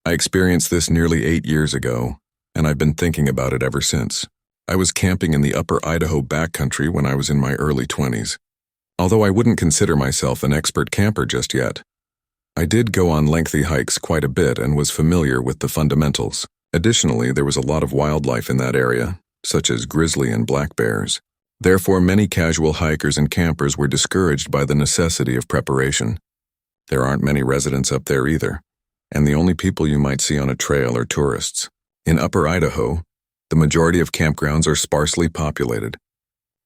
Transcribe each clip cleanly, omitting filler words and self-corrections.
I experienced this nearly 8 years ago, and I've been thinking about it ever since. I was camping in the upper Idaho backcountry when I was in my early 20s. Although I wouldn't consider myself an expert camper just yet, I did go on lengthy hikes quite a bit and was familiar with the fundamentals. Additionally, there was a lot of wildlife in that area, such as grizzly and black bears. Therefore, many casual hikers and campers were discouraged by the necessity of preparation. There aren't many residents up there either, and the only people you might see on a trail are tourists. In upper Idaho, the majority of campgrounds are sparsely populated.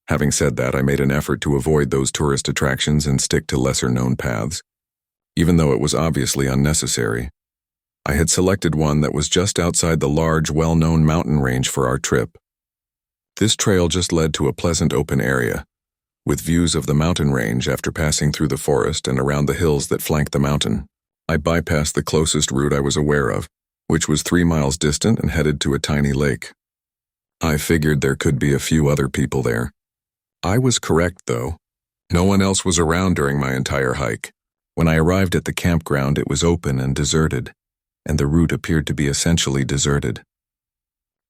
Having said that, I made an effort to avoid those tourist attractions and stick to lesser-known paths. Even though it was obviously unnecessary, I had selected one that was just outside the large, well-known mountain range for our trip. This trail just led to a pleasant open area, with views of the mountain range after passing through the forest and around the hills that flank the mountain. I bypassed the closest route I was aware of, which was 3 miles distant and headed to a tiny lake. I figured there could be a few other people there. I was correct, though. No one else was around during my entire hike. When I arrived at the campground, it was open and deserted, and the route appeared to be essentially deserted.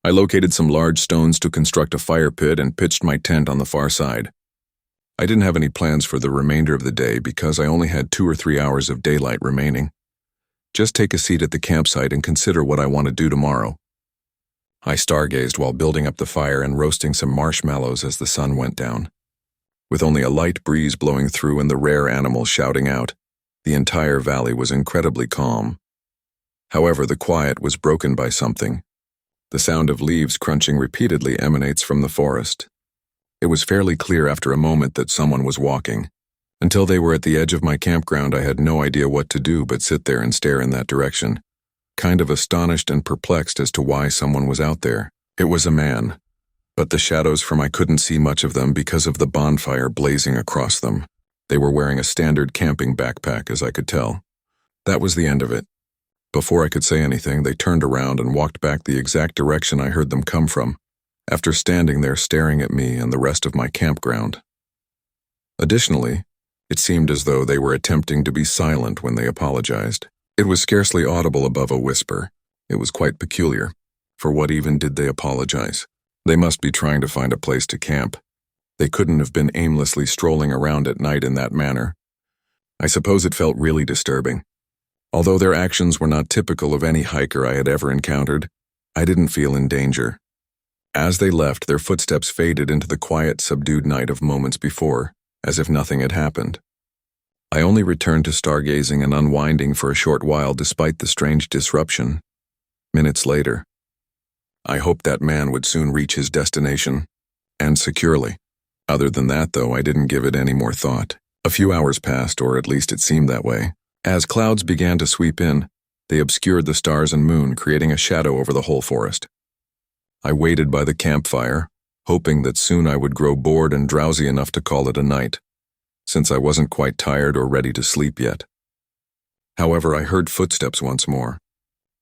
I located some large stones to construct a fire pit and pitched my tent on the far side. I didn't have any plans for the remainder of the day because I only had 2 or 3 hours of daylight remaining. Just take a seat at the campsite and consider what I want to do tomorrow. I stargazed while building up the fire and roasting some marshmallows as the sun went down. With only a light breeze blowing through and the rare animals shouting out, the entire valley was incredibly calm. However, the quiet was broken by something. The sound of leaves crunching repeatedly emanates from the forest. It was fairly clear after a moment that someone was walking. Until they were at the edge of my campground, I had no idea what to do but sit there and stare in that direction, kind of astonished and perplexed as to why someone was out there. It was a man, but the shadows from I couldn't see much of them because of the bonfire blazing across them. They were wearing a standard camping backpack, as I could tell. That was the end of it. Before I could say anything, they turned around and walked back the exact direction I heard them come from, after standing there staring at me and the rest of my campground. Additionally, it seemed as though they were attempting to be silent when they apologized. It was scarcely audible above a whisper. It was quite peculiar. For what even did they apologize? They must be trying to find a place to camp. They couldn't have been aimlessly strolling around at night in that manner. I suppose it felt really disturbing. Although their actions were not typical of any hiker I had ever encountered, I didn't feel in danger. As they left, their footsteps faded into the quiet, subdued night of moments before, as if nothing had happened. I only returned to stargazing and unwinding for a short while despite the strange disruption. Minutes later, I hoped that man would soon reach his destination, and securely. Other than that, though, I didn't give it any more thought. A few hours passed, or at least it seemed that way. As clouds began to sweep in, they obscured the stars and moon, creating a shadow over the whole forest. I waited by the campfire, hoping that soon I would grow bored and drowsy enough to call it a night, since I wasn't quite tired or ready to sleep yet. However, I heard footsteps once more.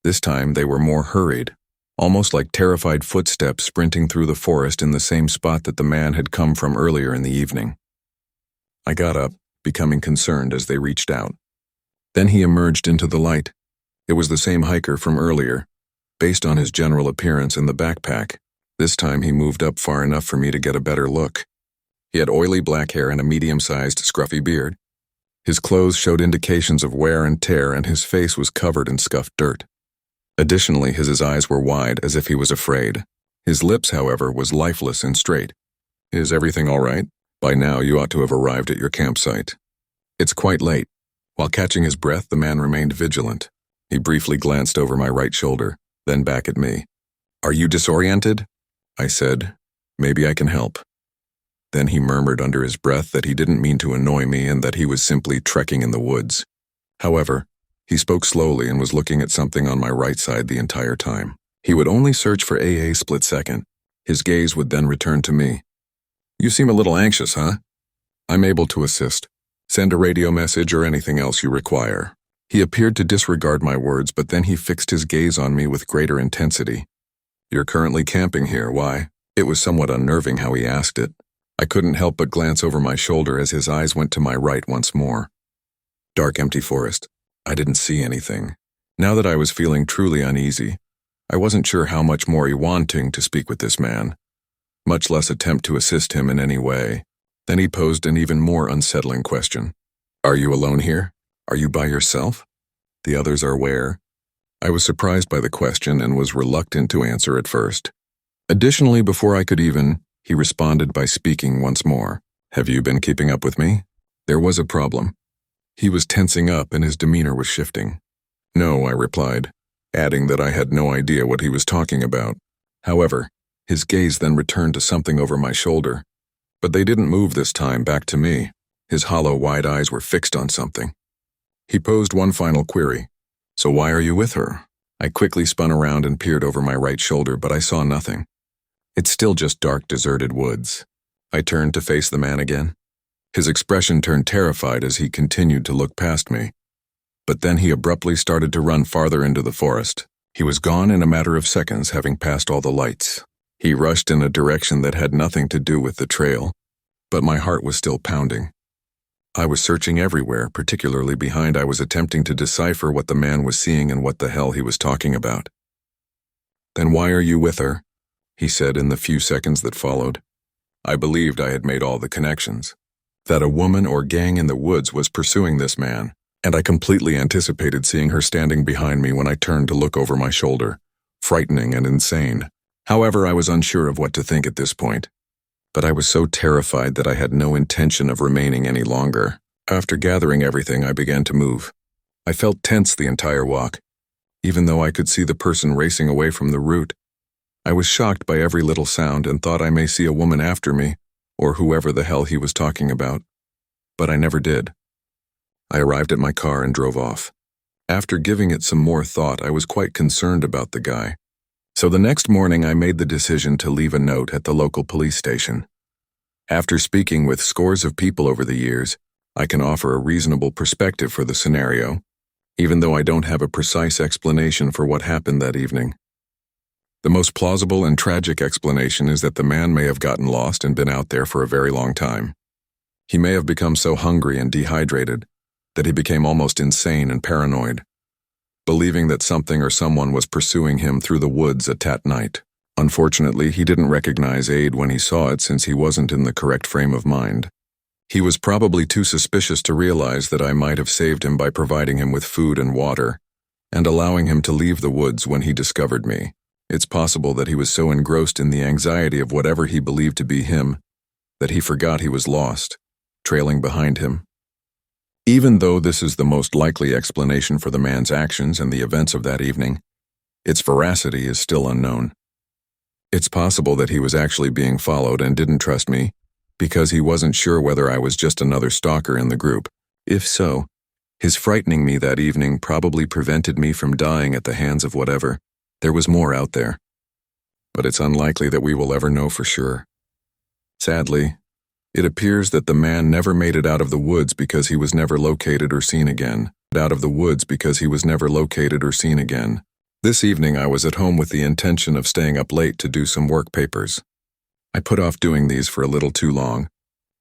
This time they were more hurried, almost like terrified footsteps sprinting through the forest in the same spot that the man had come from earlier in the evening. I got up, becoming concerned as they reached out. Then he emerged into the light. It was the same hiker from earlier, based on his general appearance and the backpack. This time he moved up far enough for me to get a better look. He had oily black hair and a medium-sized, scruffy beard. His clothes showed indications of wear and tear, and his face was covered in scuffed dirt. Additionally, his eyes were wide, as if he was afraid. His lips, however, was lifeless and straight. "Is everything all right? By now you ought to have arrived at your campsite." "It's quite late." While catching his breath, the man remained vigilant. He briefly glanced over my right shoulder, then back at me. "Are you disoriented?" I said. "Maybe I can help." Then he murmured under his breath that he didn't mean to annoy me and that he was simply trekking in the woods. However, he spoke slowly and was looking at something on my right side the entire time. He would only search for a split second. His gaze would then return to me. "You seem a little anxious, huh?" "I'm able to assist. Send a radio message or anything else you require." He appeared to disregard my words, but then he fixed his gaze on me with greater intensity. "You're currently camping here, why?" It was somewhat unnerving how he asked it. I couldn't help but glance over my shoulder as his eyes went to my right once more. Dark, empty forest. I didn't see anything. Now that I was feeling truly uneasy, I wasn't sure how much more wanting to speak with this man, much less attempt to assist him in any way. Then he posed an even more unsettling question. Are you alone here? Are you by yourself? The others are where? I was surprised by the question and was reluctant to answer at first. Additionally, before I could he responded by speaking once more. Have you been keeping up with me? There was a problem. He was tensing up and his demeanor was shifting. No, I replied, adding that I had no idea what he was talking about. However, his gaze then returned to something over my shoulder. But they didn't move this time back to me. His hollow, wide eyes were fixed on something. He posed one final query. So why are you with her? I quickly spun around and peered over my right shoulder, but I saw nothing. It's still just dark, deserted woods. I turned to face the man again. His expression turned terrified as he continued to look past me. But then he abruptly started to run farther into the forest. He was gone in a matter of seconds, having passed all the lights. He rushed in a direction that had nothing to do with the trail, but my heart was still pounding. I was searching everywhere, particularly behind. I was attempting to decipher what the man was seeing and what the hell he was talking about. Then why are you with her? He said in the few seconds that followed. I believed I had made all the connections. That a woman or gang in the woods was pursuing this man, and I completely anticipated seeing her standing behind me when I turned to look over my shoulder, frightening and insane. However, I was unsure of what to think at this point. But I was so terrified that I had no intention of remaining any longer. After gathering everything, I began to move. I felt tense the entire walk, even though I could see the person racing away from the route. I was shocked by every little sound and thought I may see a woman after me, or whoever the hell he was talking about. But I never did. I arrived at my car and drove off. After giving it some more thought, I was quite concerned about the guy. So the next morning I made the decision to leave a note at the local police station. After speaking with scores of people over the years, I can offer a reasonable perspective for the scenario, even though I don't have a precise explanation for what happened that evening. The most plausible and tragic explanation is that the man may have gotten lost and been out there for a very long time. He may have become so hungry and dehydrated that he became almost insane and paranoid, believing that something or someone was pursuing him through the woods at that night. Unfortunately, he didn't recognize aid when he saw it since he wasn't in the correct frame of mind. He was probably too suspicious to realize that I might have saved him by providing him with food and water, and allowing him to leave the woods when he discovered me. It's possible that he was so engrossed in the anxiety of whatever he believed to be him that he forgot he was lost, trailing behind him. Even though this is the most likely explanation for the man's actions and the events of that evening, its veracity is still unknown. It's possible that he was actually being followed and didn't trust me because he wasn't sure whether I was just another stalker in the group. If so, his frightening me that evening probably prevented me from dying at the hands of whatever. There was more out there. But it's unlikely that we will ever know for sure. Sadly, it appears that the man never made it out of the woods because he was never located or seen again. This evening I was at home with the intention of staying up late to do some work papers. I put off doing these for a little too long,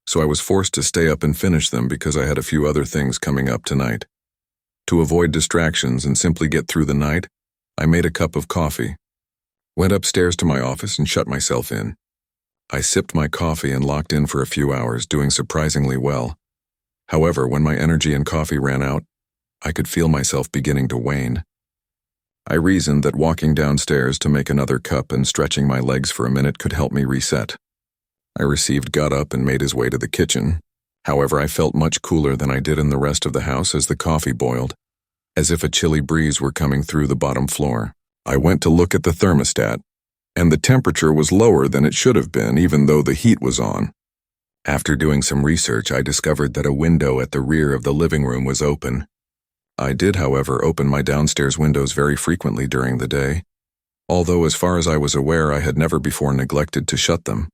so I was forced to stay up and finish them because I had a few other things coming up tonight. To avoid distractions and simply get through the night, I made a cup of coffee, went upstairs to my office and shut myself in. I sipped my coffee and locked in for a few hours, doing surprisingly well. However, when my energy and coffee ran out, I could feel myself beginning to wane. I reasoned that walking downstairs to make another cup and stretching my legs for a minute could help me reset. Got up and made his way to the kitchen. However, I felt much cooler than I did in the rest of the house as the coffee boiled, as if a chilly breeze were coming through the bottom floor. I went to look at the thermostat, and the temperature was lower than it should have been even though the heat was on. After doing some research, I discovered that a window at the rear of the living room was open. I did, however, open my downstairs windows very frequently during the day, although as far as I was aware I had never before neglected to shut them.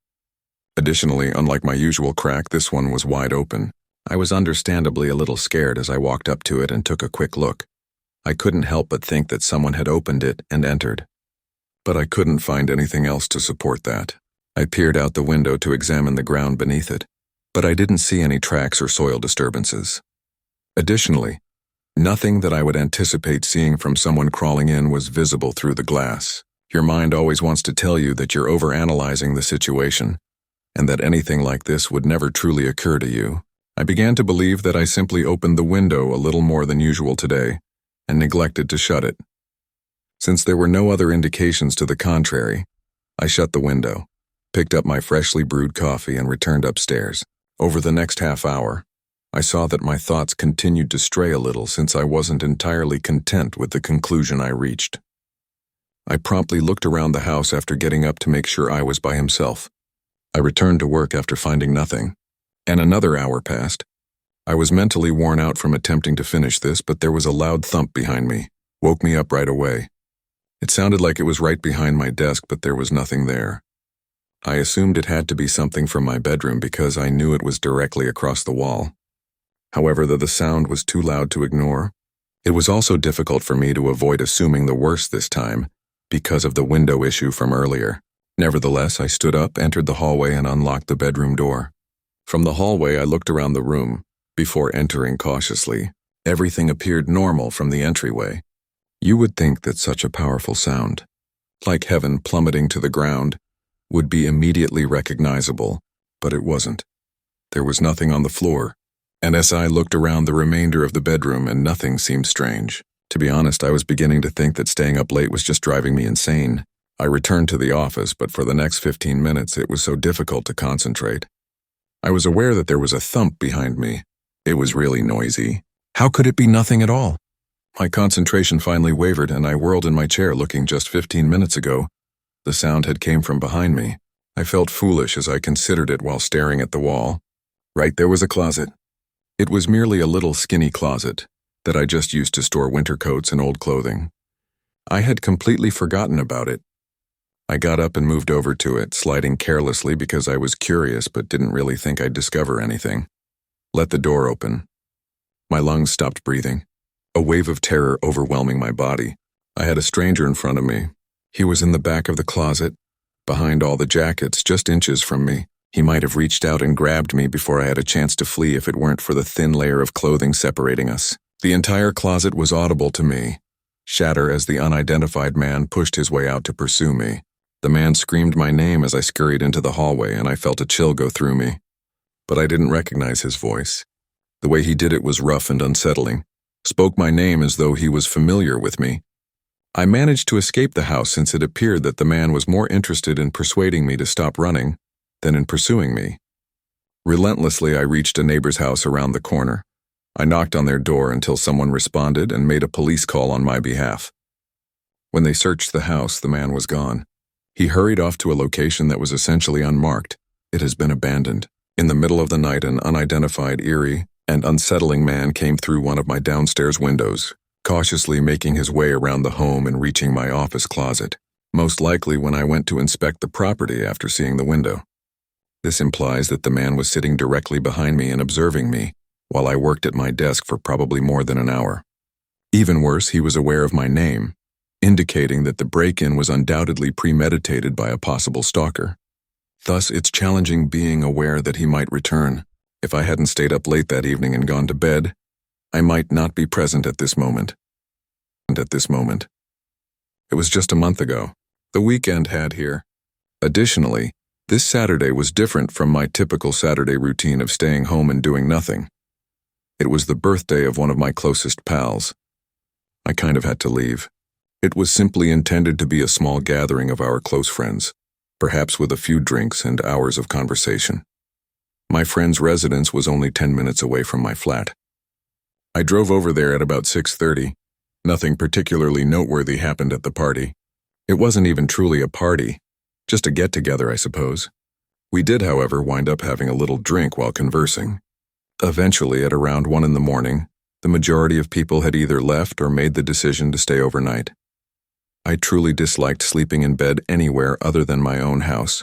Additionally, unlike my usual crack, this one was wide open. I was understandably a little scared as I walked up to it and took a quick look. I couldn't help but think that someone had opened it and entered. But I couldn't find anything else to support that. I peered out the window to examine the ground beneath it, but I didn't see any tracks or soil disturbances. Additionally, Nothing that I would anticipate seeing from someone crawling in was visible through the glass. Your mind always wants to tell you that you're overanalyzing the situation, and that anything like this would never truly occur to you. I began to believe that I simply opened the window a little more than usual today, and neglected to shut it. Since there were no other indications to the contrary, I shut the window, picked up my freshly brewed coffee, and returned upstairs. Over the next half hour, I saw that my thoughts continued to stray a little since I wasn't entirely content with the conclusion I reached. I promptly looked around the house after getting up to make sure I was by himself. I returned to work after finding nothing, and another hour passed. I was mentally worn out from attempting to finish this, but there was a loud thump behind me, woke me up right away. It sounded like it was right behind my desk, but there was nothing there. I assumed it had to be something from my bedroom because I knew it was directly across the wall. However, though the sound was too loud to ignore, it was also difficult for me to avoid assuming the worst this time because of the window issue from earlier. Nevertheless, I stood up, entered the hallway, and unlocked the bedroom door. From the hallway, I looked around the room before entering cautiously. Everything appeared normal from the entryway. You would think that such a powerful sound, like heaven plummeting to the ground, would be immediately recognizable, but it wasn't. There was nothing on the floor, and as I looked around the remainder of the bedroom, and nothing seemed strange. To be honest, I was beginning to think that staying up late was just driving me insane. I returned to the office, but for the next 15 minutes it was so difficult to concentrate. I was aware that there was a thump behind me. It was really noisy. How could it be nothing at all? My concentration finally wavered, and I whirled in my chair, looking just 15 minutes ago. The sound had came from behind me. I felt foolish as I considered it while staring at the wall. Right there was a closet. It was merely a little skinny closet that I just used to store winter coats and old clothing. I had completely forgotten about it. I got up and moved over to it, sliding carelessly because I was curious but didn't really think I'd discover anything. Let the door open. My lungs stopped breathing, a wave of terror overwhelming my body. I had a stranger in front of me. He was in the back of the closet, behind all the jackets, just inches from me. He might have reached out and grabbed me before I had a chance to flee if it weren't for the thin layer of clothing separating us. The entire closet was audible to me, shatter as the unidentified man pushed his way out to pursue me. The man screamed my name as I scurried into the hallway, and I felt a chill go through me. But I didn't recognize his voice. The way he did it was rough and unsettling, spoke my name as though he was familiar with me. I managed to escape the house since it appeared that the man was more interested in persuading me to stop running than in pursuing me. Relentlessly, I reached a neighbor's house around the corner. I knocked on their door until someone responded and made a police call on my behalf. When they searched the house, the man was gone. He hurried off to a location that was essentially unmarked. It has been abandoned. In the middle of the night, an unidentified, eerie, and unsettling man came through one of my downstairs windows, cautiously making his way around the home and reaching my office closet, most likely when I went to inspect the property after seeing the window. This implies that the man was sitting directly behind me and observing me while I worked at my desk for probably more than an hour. Even worse, he was aware of my name, indicating that the break-in was undoubtedly premeditated by a possible stalker. Thus, it's challenging being aware that he might return. If I hadn't stayed up late that evening and gone to bed, I might not be present at this moment. It was just a month ago. The weekend had here. Additionally, this Saturday was different from my typical Saturday routine of staying home and doing nothing. It was the birthday of one of my closest pals. I kind of had to leave. It was simply intended to be a small gathering of our close friends, perhaps with a few drinks and hours of conversation. My friend's residence was only 10 minutes away from my flat. I drove over there at about 6:30. Nothing particularly noteworthy happened at the party. It wasn't even truly a party, just a get-together, I suppose. We did, however, wind up having a little drink while conversing. Eventually, at around 1 in the morning, the majority of people had either left or made the decision to stay overnight. I truly disliked sleeping in bed anywhere other than my own house.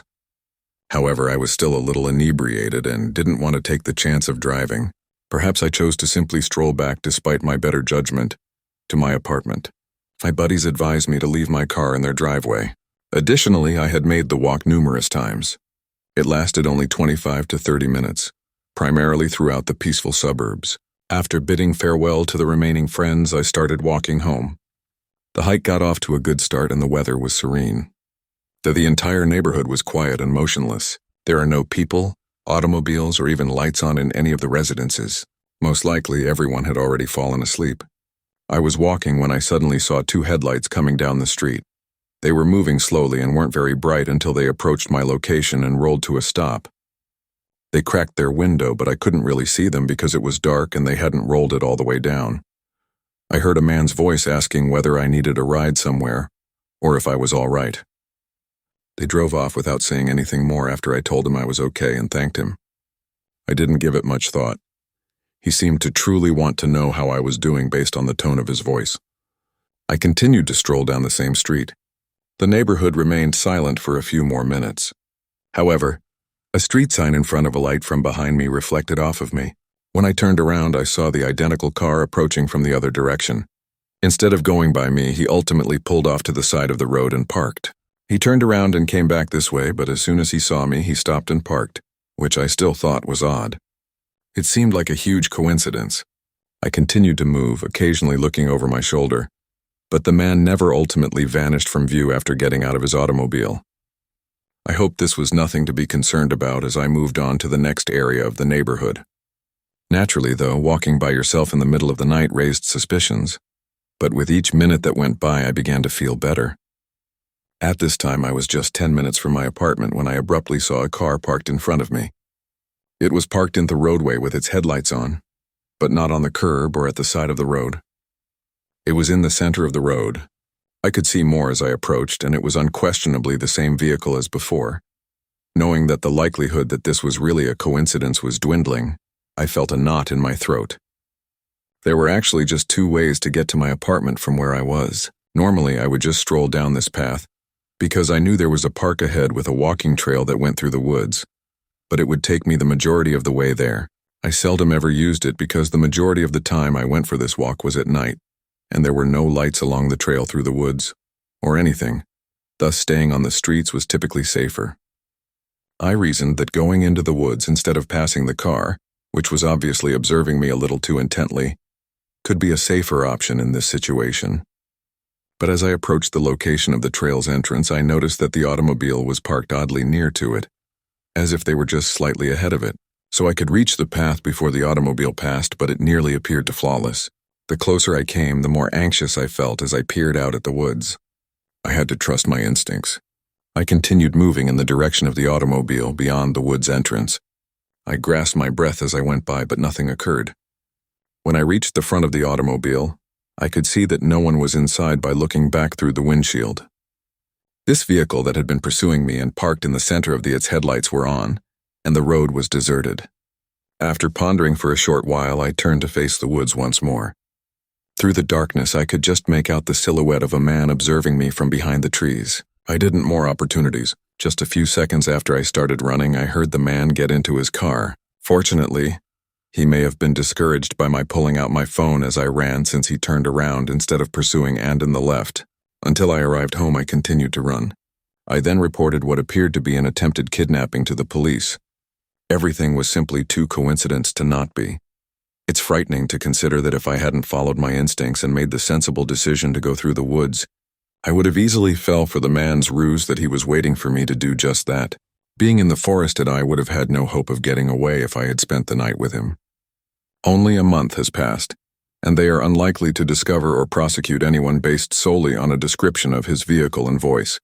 However, I was still a little inebriated and didn't want to take the chance of driving. Perhaps I chose to simply stroll back, despite my better judgment, to my apartment. My buddies advised me to leave my car in their driveway. Additionally, I had made the walk numerous times. It lasted only 25 to 30 minutes, primarily throughout the peaceful suburbs. After bidding farewell to the remaining friends, I started walking home. The hike got off to a good start and the weather was serene. Though the entire neighborhood was quiet and motionless, there are no people, automobiles, or even lights on in any of the residences. Most likely, everyone had already fallen asleep. I was walking when I suddenly saw two headlights coming down the street. They were moving slowly and weren't very bright until they approached my location and rolled to a stop. They cracked their window, but I couldn't really see them because it was dark and they hadn't rolled it all the way down. I heard a man's voice asking whether I needed a ride somewhere, or if I was all right. They drove off without saying anything more after I told him I was okay and thanked him. I didn't give it much thought. He seemed to truly want to know how I was doing based on the tone of his voice. I continued to stroll down the same street. The neighborhood remained silent for a few more minutes. However, a street sign in front of a light from behind me reflected off of me. When I turned around, I saw the identical car approaching from the other direction. Instead of going by me, he ultimately pulled off to the side of the road and parked. He turned around and came back this way, but as soon as he saw me, he stopped and parked, which I still thought was odd. It seemed like a huge coincidence. I continued to move, occasionally looking over my shoulder, but the man never ultimately vanished from view after getting out of his automobile. I hoped this was nothing to be concerned about as I moved on to the next area of the neighborhood. Naturally, though, walking by yourself in the middle of the night raised suspicions, but with each minute that went by, I began to feel better. At this time, I was just 10 minutes from my apartment when I abruptly saw a car parked in front of me. It was parked in the roadway with its headlights on, but not on the curb or at the side of the road. It was in the center of the road. I could see more as I approached, and it was unquestionably the same vehicle as before. Knowing that the likelihood that this was really a coincidence was dwindling, I felt a knot in my throat. There were actually just two ways to get to my apartment from where I was. Normally, I would just stroll down this path, because I knew there was a park ahead with a walking trail that went through the woods, but it would take me the majority of the way there. I seldom ever used it because the majority of the time I went for this walk was at night, and there were no lights along the trail through the woods, or anything, thus staying on the streets was typically safer. I reasoned that going into the woods instead of passing the car, which was obviously observing me a little too intently, could be a safer option in this situation. But as I approached the location of the trail's entrance, I noticed that the automobile was parked oddly near to it, as if they were just slightly ahead of it, so I could reach the path before the automobile passed, but it nearly appeared to flawless. The closer I came, the more anxious I felt as I peered out at the woods. I had to trust my instincts. I continued moving in the direction of the automobile beyond the wood's entrance. I grasped my breath as I went by, but nothing occurred. When I reached the front of the automobile, I could see that no one was inside by looking back through the windshield. This vehicle that had been pursuing me and parked in the center of its headlights were on, and the road was deserted. After pondering for a short while, I turned to face the woods once more. Through the darkness, I could just make out the silhouette of a man observing me from behind the trees. I didn't more opportunities. Just a few seconds after I started running, I heard the man get into his car. Fortunately, he may have been discouraged by my pulling out my phone as I ran, since he turned around instead of pursuing and in the left. Until I arrived home, I continued to run. I then reported what appeared to be an attempted kidnapping to the police. Everything was simply too coincidence to not be. It's frightening to consider that if I hadn't followed my instincts and made the sensible decision to go through the woods, I would have easily fell for the man's ruse that he was waiting for me to do just that. Being in the forest, and I would have had no hope of getting away if I had spent the night with him. Only a month has passed, and they are unlikely to discover or prosecute anyone based solely on a description of his vehicle and voice.